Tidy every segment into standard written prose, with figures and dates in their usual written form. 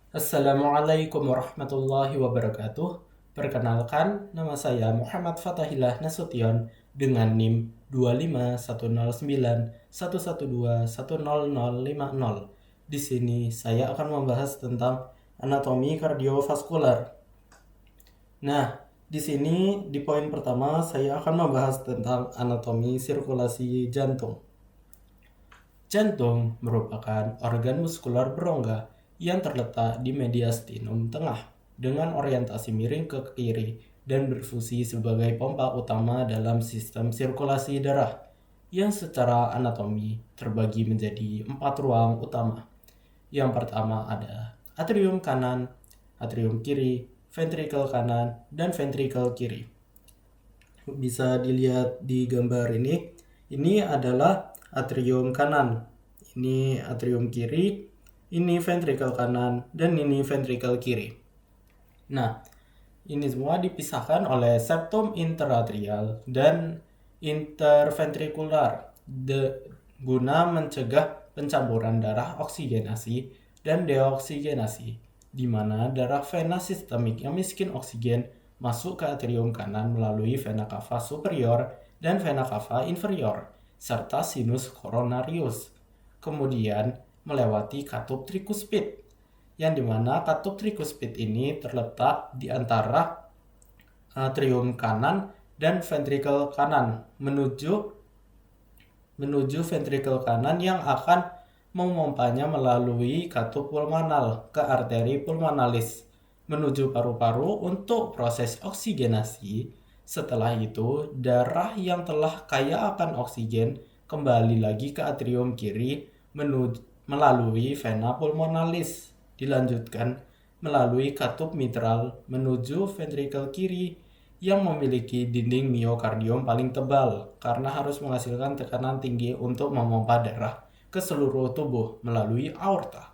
Assalamualaikum warahmatullahi wabarakatuh. Perkenalkan, nama saya Muhammad Fatahillah Nasution dengan NIM 2519111210050. Di sini saya akan membahas tentang anatomi kardiovaskular. Nah, di sini di poin pertama saya akan membahas tentang anatomi sirkulasi jantung. Jantung merupakan organ muskular berongga yang terletak di mediastinum tengah dengan orientasi miring ke kiri dan berfungsi sebagai pompa utama dalam sistem sirkulasi darah yang secara anatomi terbagi menjadi 4 ruang utama. Yang pertama ada atrium kanan, atrium kiri, ventrikel kanan, dan ventrikel kiri. Bisa dilihat di gambar ini. Ini adalah atrium kanan, ini atrium kiri, ini ventrikel kanan, dan ini ventrikel kiri. Nah, ini semua dipisahkan oleh septum interatrial dan interventrikular guna mencegah pencampuran darah oksigenasi dan deoksigenasi, di mana darah vena sistemik yang miskin oksigen masuk ke atrium kanan melalui vena cava superior dan vena cava inferior, serta sinus coronarius. Kemudian melewati katup trikuspid, yang dimana katup trikuspid ini terletak di antara atrium kanan dan ventrikel kanan menuju ventrikel kanan yang akan memompanya melalui katup pulmonal ke arteri pulmonalis menuju paru-paru untuk proses oksigenasi. Setelah itu, darah yang telah kaya akan oksigen kembali lagi ke atrium kiri melalui vena pulmonalis. Dilanjutkan melalui katup mitral menuju ventrikel kiri yang memiliki dinding miokardium paling tebal karena harus menghasilkan tekanan tinggi untuk memompa darah ke seluruh tubuh melalui aorta.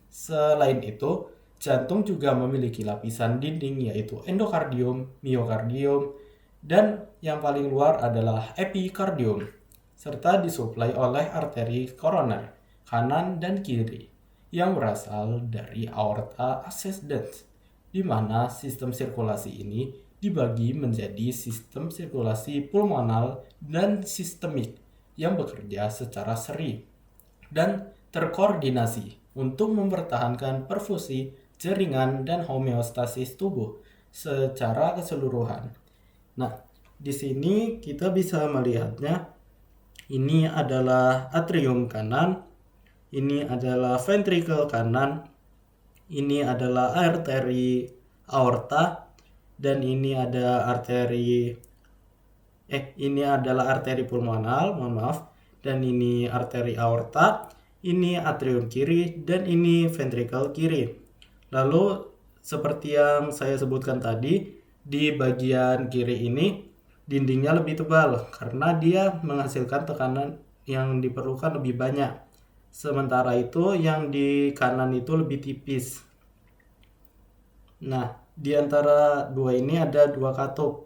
Selain itu, jantung juga memiliki lapisan dinding yaitu endokardium, miokardium, dan yang paling luar adalah epikardium, serta disuplai oleh arteri koroner kanan dan kiri yang berasal dari aorta ascendens, di mana sistem sirkulasi ini dibagi menjadi sistem sirkulasi pulmonal dan sistemik yang bekerja secara seri dan terkoordinasi untuk mempertahankan perfusi, jaringan, dan homeostasis tubuh secara keseluruhan. Nah, di sini kita bisa melihatnya, ini adalah atrium kanan, ini adalah ventrikel kanan, ini adalah arteri aorta, dan ini ada ini adalah arteri pulmonal, mohon maaf, dan ini arteri aorta, ini atrium kiri, dan ini ventrikel kiri. Lalu seperti yang saya sebutkan tadi, di bagian kiri ini dindingnya lebih tebal karena dia menghasilkan tekanan yang diperlukan lebih banyak. Sementara itu yang di kanan itu lebih tipis. Nah, di antara dua ini ada dua katup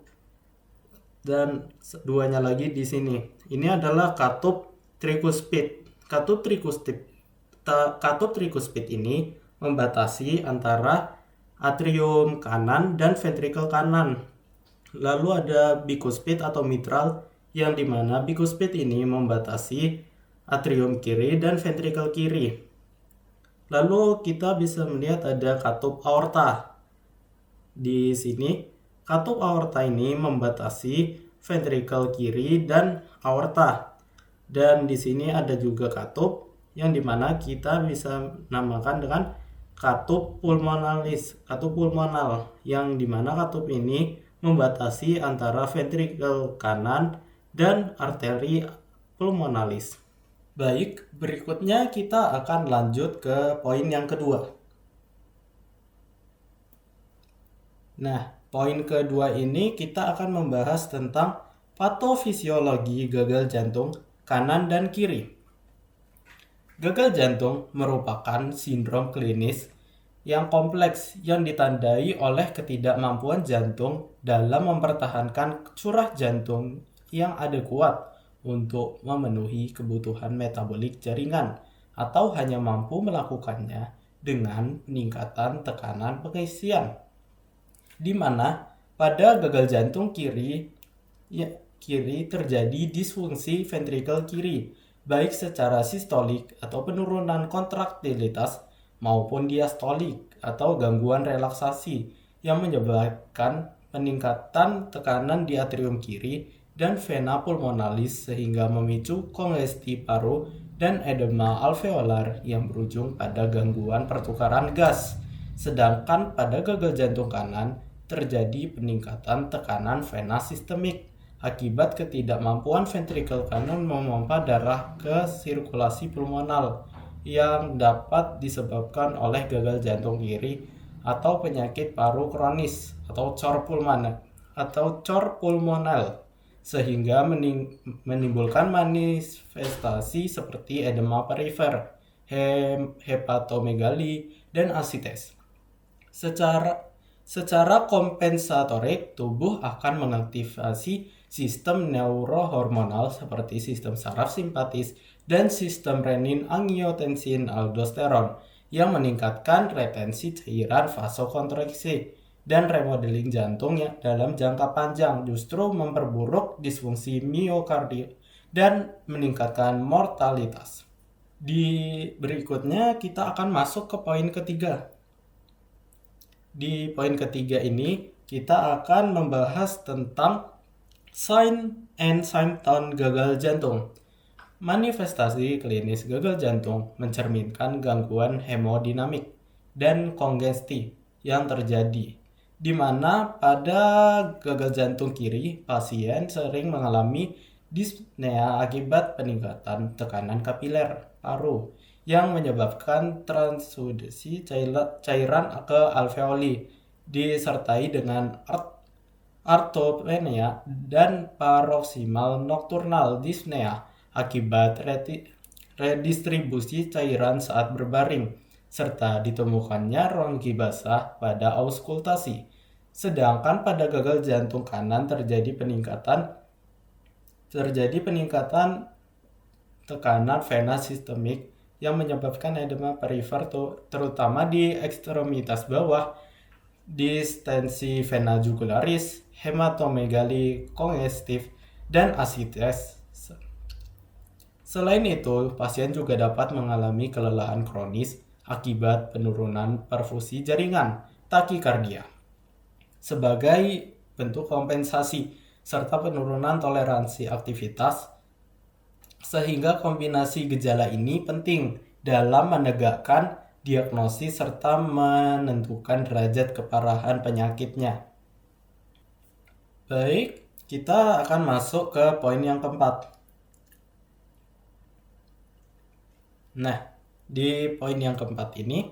dan duanya lagi di sini. Ini adalah katup trikuspid. Katup trikuspid ini membatasi antara atrium kanan dan ventrikel kanan. Lalu ada bikuspid atau mitral, yang dimana bikuspid ini membatasi atrium kiri dan ventrikel kiri. Lalu kita bisa melihat ada katup aorta. Di sini katup aorta ini membatasi ventrikel kiri dan aorta. Dan di sini ada juga katup yang dimana kita bisa namakan dengan katup pulmonalis, katup pulmonal, yang dimana katup ini membatasi antara ventrikel kanan dan arteri pulmonalis. Baik, berikutnya kita akan lanjut ke poin yang kedua. Nah, poin kedua ini kita akan membahas tentang patofisiologi gagal jantung kanan dan kiri. Gagal jantung merupakan sindrom klinis yang kompleks yang ditandai oleh ketidakmampuan jantung dalam mempertahankan curah jantung yang adekuat untuk memenuhi kebutuhan metabolik jaringan atau hanya mampu melakukannya dengan peningkatan tekanan pengisian, di mana pada gagal jantung kiri terjadi disfungsi ventrikel kiri, baik secara sistolik atau penurunan kontraktilitas maupun diastolik atau gangguan relaksasi yang menyebabkan peningkatan tekanan di atrium kiri dan vena pulmonalis sehingga memicu kongesti paru dan edema alveolar yang berujung pada gangguan pertukaran gas. Sedangkan pada gagal jantung kanan terjadi peningkatan tekanan vena sistemik akibat ketidakmampuan ventrikel kanan memompa darah ke sirkulasi pulmonal yang dapat disebabkan oleh gagal jantung kiri atau penyakit paru kronis atau cor pulmonal sehingga menimbulkan manifestasi seperti edema perifer, hepatomegali, dan asites. Secara kompensatorik, tubuh akan mengaktifasi sistem neurohormonal seperti sistem saraf simpatis dan sistem renin angiotensin aldosteron yang meningkatkan retensi cairan vasokonstriksi dan remodeling jantung yang dalam jangka panjang justru memperburuk disfungsi miokardia dan meningkatkan mortalitas. Di berikutnya kita akan masuk ke poin ketiga. Di poin ketiga ini kita akan membahas tentang sign and symptom gagal jantung. Manifestasi klinis gagal jantung mencerminkan gangguan hemodinamik dan kongesti yang terjadi, di mana pada gagal jantung kiri pasien sering mengalami dyspnea akibat peningkatan tekanan kapiler paru yang menyebabkan transduksi cairan ke alveoli disertai dengan artopenia dan paroksimal nocturnal dyspnea akibat redistribusi cairan saat berbaring, serta ditemukannya ronggi basah pada auskultasi. Sedangkan pada gagal jantung kanan terjadi peningkatan tekanan vena sistemik yang menyebabkan edema perifer terutama di ekstremitas bawah, distensi vena jugularis, hematomegali kongestif, dan asites. Selain itu, pasien juga dapat mengalami kelelahan kronis akibat penurunan perfusi jaringan, takikardia, sebagai bentuk kompensasi, serta penurunan toleransi aktivitas, sehingga kombinasi gejala ini penting dalam menegakkan diagnosis serta menentukan derajat keparahan penyakitnya. Baik, kita akan masuk ke poin yang keempat. Nah, di poin yang keempat ini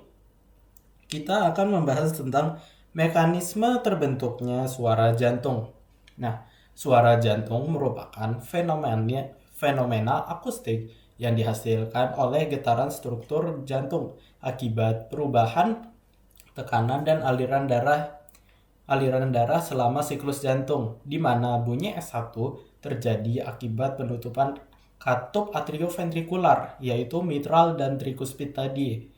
kita akan membahas tentang mekanisme terbentuknya suara jantung. Nah, suara jantung merupakan fenomena akustik yang dihasilkan oleh getaran struktur jantung akibat perubahan tekanan dan aliran darah selama siklus jantung, di mana bunyi S1 terjadi akibat penutupan katup atrioventrikular, yaitu mitral dan trikuspid tadi.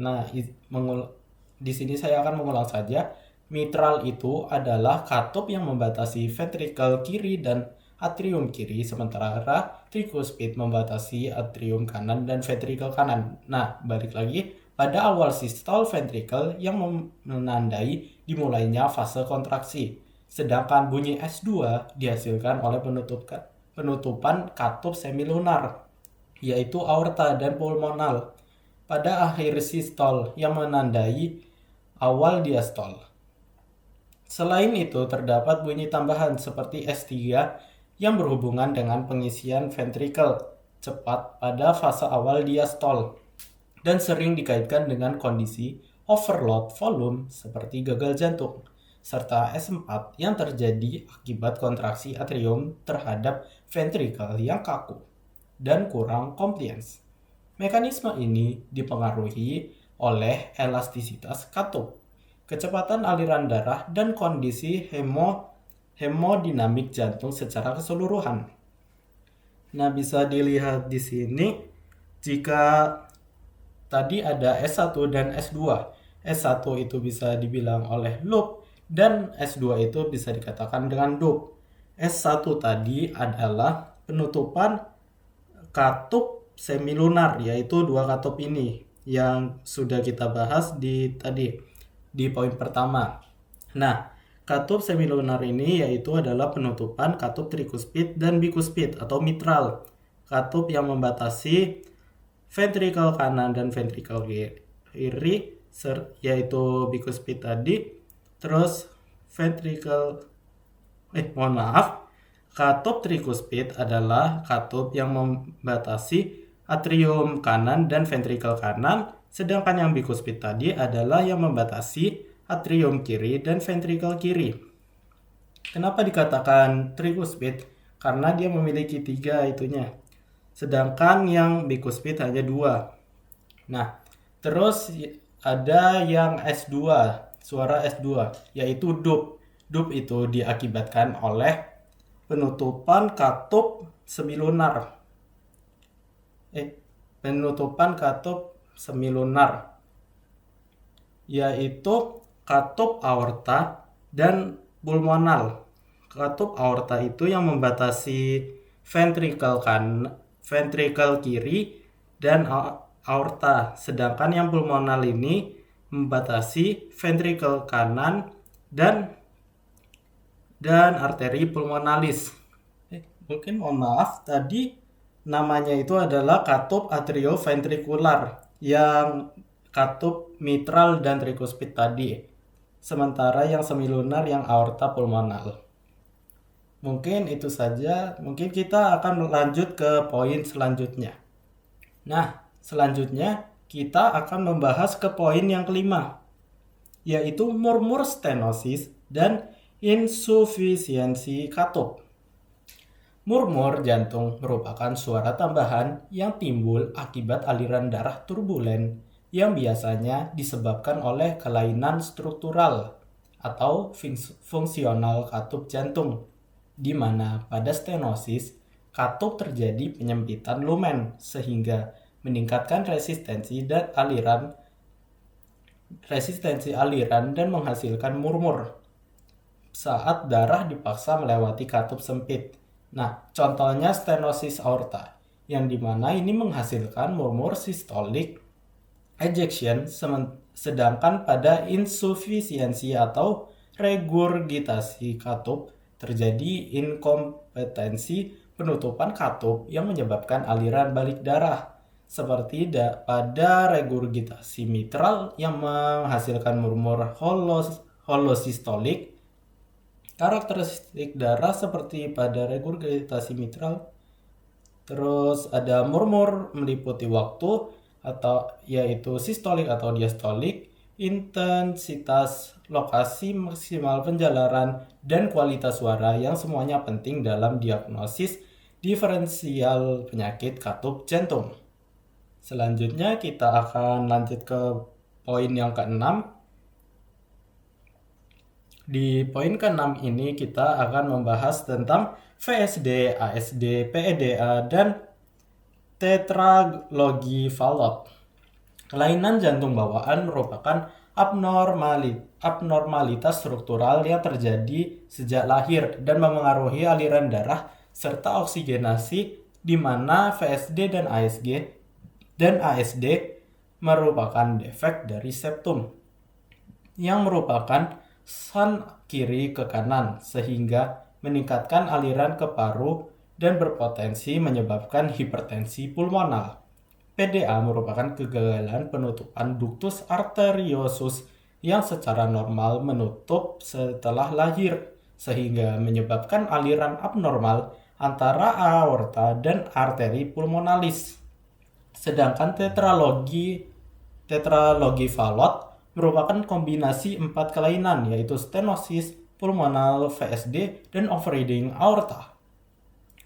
Nah, di sini saya akan mengulang saja. Mitral itu adalah katup yang membatasi ventrikel kiri dan atrium kiri, sementara trikuspid membatasi atrium kanan dan ventrikel kanan. Nah, balik lagi pada awal sistol ventrikel yang menandai dimulainya fase kontraksi. Sedangkan bunyi S2 dihasilkan oleh penutupan katup semilunar, yaitu aorta dan pulmonal, pada akhir sistol yang menandai awal diastol. Selain itu, terdapat bunyi tambahan seperti S3 yang berhubungan dengan pengisian ventrikel cepat pada fase awal diastol dan sering dikaitkan dengan kondisi overload volume seperti gagal jantung, serta S4 yang terjadi akibat kontraksi atrium terhadap ventrikel yang kaku dan kurang compliance. Mekanisme ini dipengaruhi oleh elastisitas katup, kecepatan aliran darah, dan kondisi hemodinamik jantung secara keseluruhan. Nah, bisa dilihat di sini jika tadi ada S1 dan S2. S1 itu bisa dibilang oleh loop dan S2 itu bisa dikatakan dengan loop. S1 tadi adalah penutupan katup semilunar, yaitu dua katup ini yang sudah kita bahas di poin pertama. Nah, katup semilunar ini yaitu adalah penutupan katup trikuspid dan bikuspid atau mitral. Katup yang membatasi ventrikel kanan dan ventrikel kiri, yaitu bikuspid tadi. Terus katup trikuspid adalah katup yang membatasi atrium kanan dan ventrikel kanan, sedangkan yang bikuspid tadi adalah yang membatasi atrium kiri dan ventrikel kiri. Kenapa dikatakan trikuspid? Karena dia memiliki 3 itunya, sedangkan yang bikuspid hanya 2. Nah, terus ada yang S2, suara S2, yaitu dub. Dub itu diakibatkan oleh penutupan katup semilunar. Penutupan katup semilunar, yaitu katup aorta dan pulmonal. Katup aorta itu yang membatasi ventrikel kiri dan aorta, sedangkan yang pulmonal ini membatasi ventrikel kanan dan arteri pulmonalis. Mungkin mohon maaf, tadi namanya itu adalah katup atrioventrikular, yang katup mitral dan trikuspid tadi. Sementara yang semilunar yang aorta pulmonal. Mungkin itu saja. Mungkin kita akan lanjut ke poin selanjutnya. Nah, selanjutnya kita akan membahas ke poin yang kelima, yaitu murmur stenosis dan insufisiensi katup. Murmur jantung merupakan suara tambahan yang timbul akibat aliran darah turbulen yang biasanya disebabkan oleh kelainan struktural atau fungsional katup jantung, di mana pada stenosis katup terjadi penyempitan lumen sehingga meningkatkan resistensi aliran dan menghasilkan murmur saat darah dipaksa melewati katup sempit. Nah, contohnya stenosis aorta, yang dimana ini menghasilkan murmur systolic ejection, sedangkan pada insufisiensi atau regurgitasi katup terjadi inkompetensi penutupan katup yang menyebabkan aliran balik darah, seperti pada regurgitasi mitral yang menghasilkan murmur holosystolik. Karakteristik darah seperti pada regurgitasi mitral. Terus ada murmur meliputi waktu, atau yaitu sistolik atau diastolik, intensitas, lokasi maksimal penjalaran, dan kualitas suara yang semuanya penting dalam diagnosis diferensial penyakit katup jantung. Selanjutnya kita akan lanjut ke poin yang keenam. Di poin ke-6 ini kita akan membahas tentang VSD, ASD, PEDA, dan tetralogi Fallot. Kelainan jantung bawaan merupakan abnormalitas struktural yang terjadi sejak lahir dan memengaruhi aliran darah serta oksigenasi, di mana VSD dan ASD merupakan defek dari septum yang merupakan san kiri ke kanan, sehingga meningkatkan aliran ke paru dan berpotensi menyebabkan hipertensi pulmonal. PDA merupakan kegagalan penutupan ductus arteriosus yang secara normal menutup setelah lahir, sehingga menyebabkan aliran abnormal antara aorta dan arteri pulmonalis. Sedangkan tetralogi Fallot merupakan kombinasi 4 kelainan, yaitu stenosis, pulmonal, VSD, dan overriding aorta.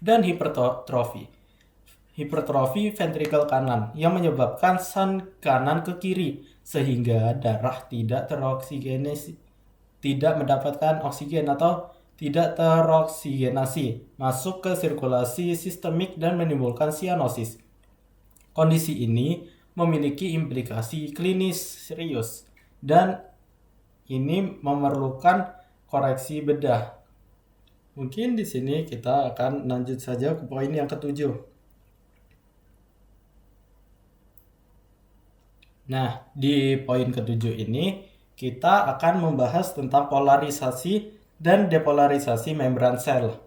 Dan hipertrofi ventrikel kanan yang menyebabkan san kanan ke kiri, sehingga darah tidak mendapatkan oksigen atau tidak teroksigenasi masuk ke sirkulasi sistemik dan menimbulkan sianosis. Kondisi ini memiliki implikasi klinis serius dan ini memerlukan koreksi bedah. Mungkin di sini kita akan lanjut saja ke poin yang ketujuh. Nah, di poin ketujuh ini kita akan membahas tentang polarisasi dan depolarisasi membran sel.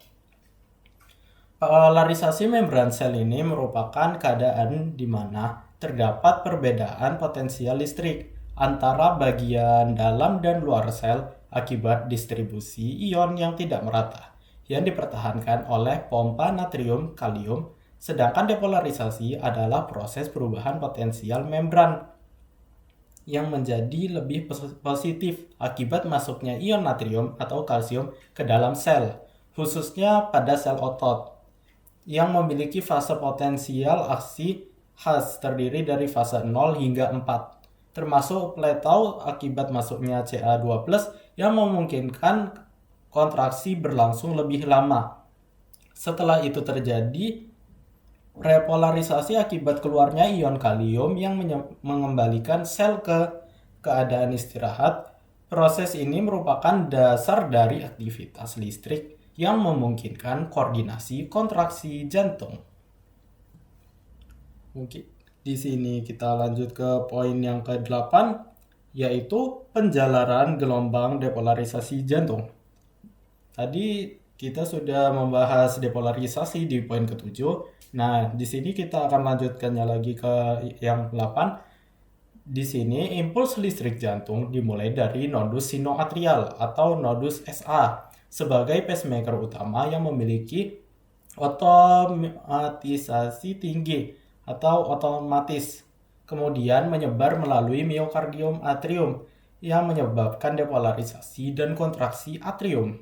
Polarisasi membran sel ini merupakan keadaan di mana terdapat perbedaan potensial listrik antara bagian dalam dan luar sel akibat distribusi ion yang tidak merata yang dipertahankan oleh pompa natrium kalium, sedangkan depolarisasi adalah proses perubahan potensial membran yang menjadi lebih positif akibat masuknya ion natrium atau kalsium ke dalam sel, khususnya pada sel otot, yang memiliki fase potensial aksi khas terdiri dari fase 0 hingga 4, termasuk plateau akibat masuknya Ca2+ yang memungkinkan kontraksi berlangsung lebih lama. Setelah itu terjadi repolarisasi akibat keluarnya ion kalium yang mengembalikan sel ke keadaan istirahat. Proses ini merupakan dasar dari aktivitas listrik yang memungkinkan koordinasi kontraksi jantung. Mungkin di sini kita lanjut ke poin yang ke-8, yaitu penjalaran gelombang depolarisasi jantung. Tadi kita sudah membahas depolarisasi di poin ke-7. Nah, di sini kita akan lanjutkannya lagi ke yang 8. Di sini impuls listrik jantung dimulai dari nodus sinoatrial atau nodus SA sebagai pacemaker utama yang memiliki otomatisasi tinggi atau otomatis. Kemudian menyebar melalui miokardium atrium yang menyebabkan depolarisasi dan kontraksi atrium.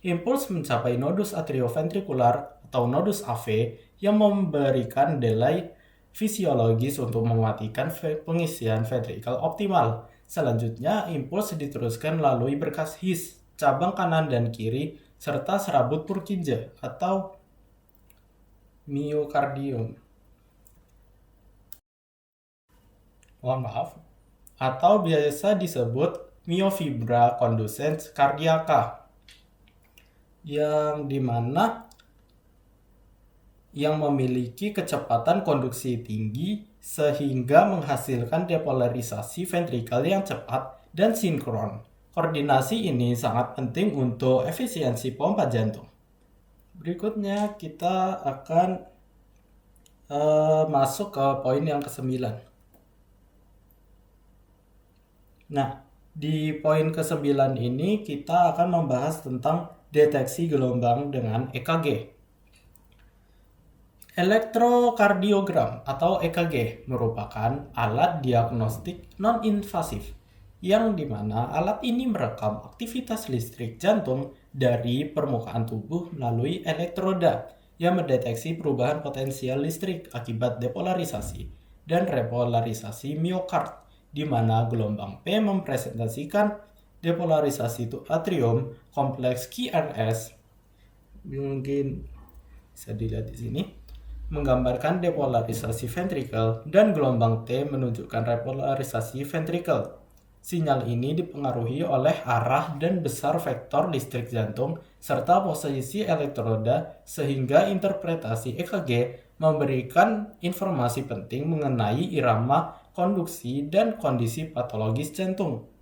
Impuls mencapai nodus atrioventrikular atau nodus AV yang memberikan delay fisiologis untuk mematikan pengisian ventrikel optimal. Selanjutnya, impuls diteruskan melalui berkas His, cabang kanan dan kiri, serta serabut Purkinje atau miokardium. Atau biasa disebut myofibra conducens cardiaca, yang dimana yang memiliki kecepatan konduksi tinggi sehingga menghasilkan depolarisasi ventrikel yang cepat dan sinkron. Koordinasi ini sangat penting untuk efisiensi pompa jantung. Berikutnya kita akan masuk ke poin yang ke-9. Nah, di poin ke-9 ini kita akan membahas tentang deteksi gelombang dengan EKG. Elektrokardiogram atau EKG merupakan alat diagnostik non-invasif yang dimana alat ini merekam aktivitas listrik jantung dari permukaan tubuh melalui elektroda yang mendeteksi perubahan potensial listrik akibat depolarisasi dan repolarisasi miokard, di mana gelombang P mempresentasikan depolarisasi atrium kompleks QRS, mungkin bisa dilihat di sini, menggambarkan depolarisasi ventrikel, dan gelombang T menunjukkan repolarisasi ventrikel. Sinyal ini dipengaruhi oleh arah dan besar vektor listrik jantung serta posisi elektroda, sehingga interpretasi EKG memberikan informasi penting mengenai irama konduksi dan kondisi patologis jantung.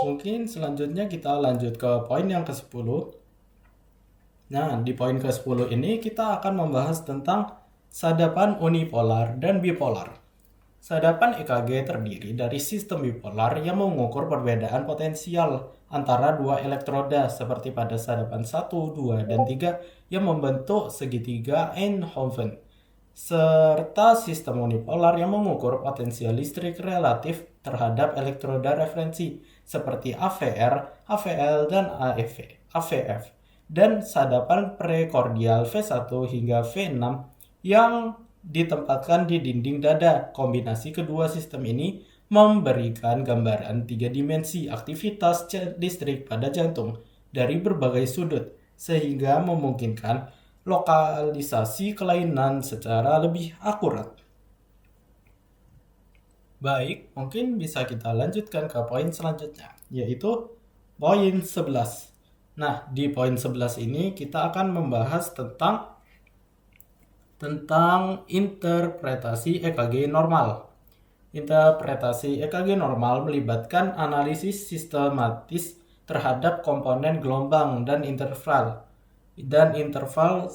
Mungkin selanjutnya kita lanjut ke poin yang ke-10. Nah, di poin ke-10 ini kita akan membahas tentang sadapan unipolar dan bipolar. Sadapan EKG terdiri dari sistem bipolar yang mengukur perbedaan potensial antara dua elektroda seperti pada sadapan 1, 2, dan 3 yang membentuk segitiga Eindhoven, serta sistem unipolar yang mengukur potensial listrik relatif terhadap elektroda referensi seperti AVR, AVL, dan AVF, dan sadapan prekordial V1 hingga V6 yang ditempatkan di dinding dada. Kombinasi kedua sistem ini memberikan gambaran 3 dimensi aktivitas listrik pada jantung dari berbagai sudut, sehingga memungkinkan lokalisasi kelainan secara lebih akurat. Baik, mungkin bisa kita lanjutkan ke poin selanjutnya, yaitu poin 11. Nah, di poin 11 ini kita akan membahas tentang interpretasi EKG normal. Interpretasi EKG normal melibatkan analisis sistematis terhadap komponen gelombang dan interval. Dan interval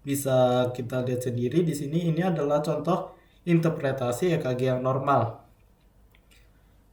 bisa kita lihat sendiri di sini, ini adalah contoh interpretasi EKG yang normal.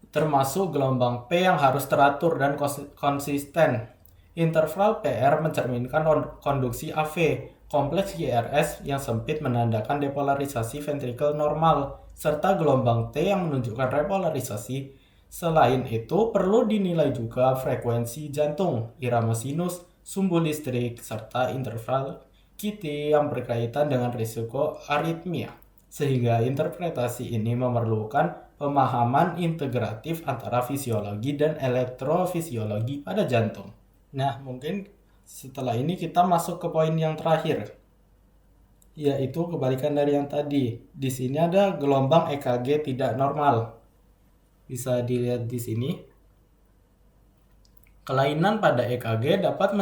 Termasuk gelombang P yang harus teratur dan konsisten. Interval PR mencerminkan konduksi AV. Kompleks GRS yang sempit menandakan depolarisasi ventrikel normal, serta gelombang T yang menunjukkan repolarisasi. Selain itu, perlu dinilai juga frekuensi jantung, irama sinus, sumbu listrik, serta interval QT yang berkaitan dengan risiko aritmia. Sehingga interpretasi ini memerlukan pemahaman integratif antara fisiologi dan elektrofisiologi pada jantung. Nah, mungkin setelah ini kita masuk ke poin yang terakhir, yaitu kebalikan dari yang tadi. Di sini ada gelombang EKG tidak normal. Bisa dilihat di sini. Kelainan pada EKG dapat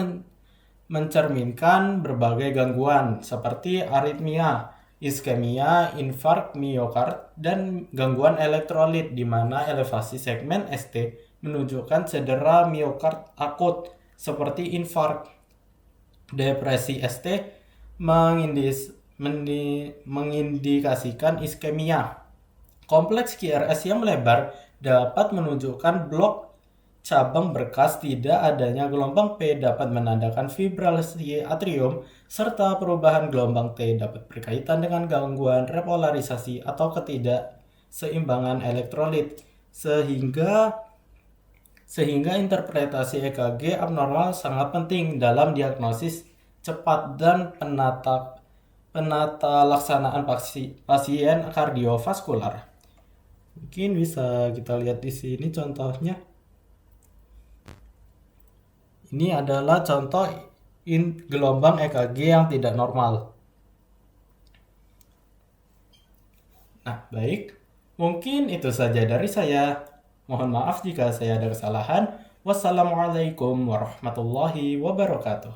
mencerminkan berbagai gangguan seperti aritmia, iskemia, infark miokard, dan gangguan elektrolit di mana elevasi segmen ST menunjukkan cedera miokard akut seperti infark. Depresi ST mengindikasikan iskemia. Kompleks QRS yang melebar dapat menunjukkan blok cabang berkas. Tidak adanya gelombang P dapat menandakan fibrilasi atrium, serta perubahan gelombang T dapat berkaitan dengan gangguan repolarisasi atau ketidakseimbangan elektrolit, sehingga interpretasi EKG abnormal sangat penting dalam diagnosis cepat dan penata laksanaan pasien kardiovaskular. Mungkin bisa kita lihat di sini contohnya. Ini adalah contoh gelombang EKG yang tidak normal. Nah, baik. Mungkin itu saja dari saya. Mohon maaf jika saya ada kesalahan. Wassalamualaikum warahmatullahi wabarakatuh.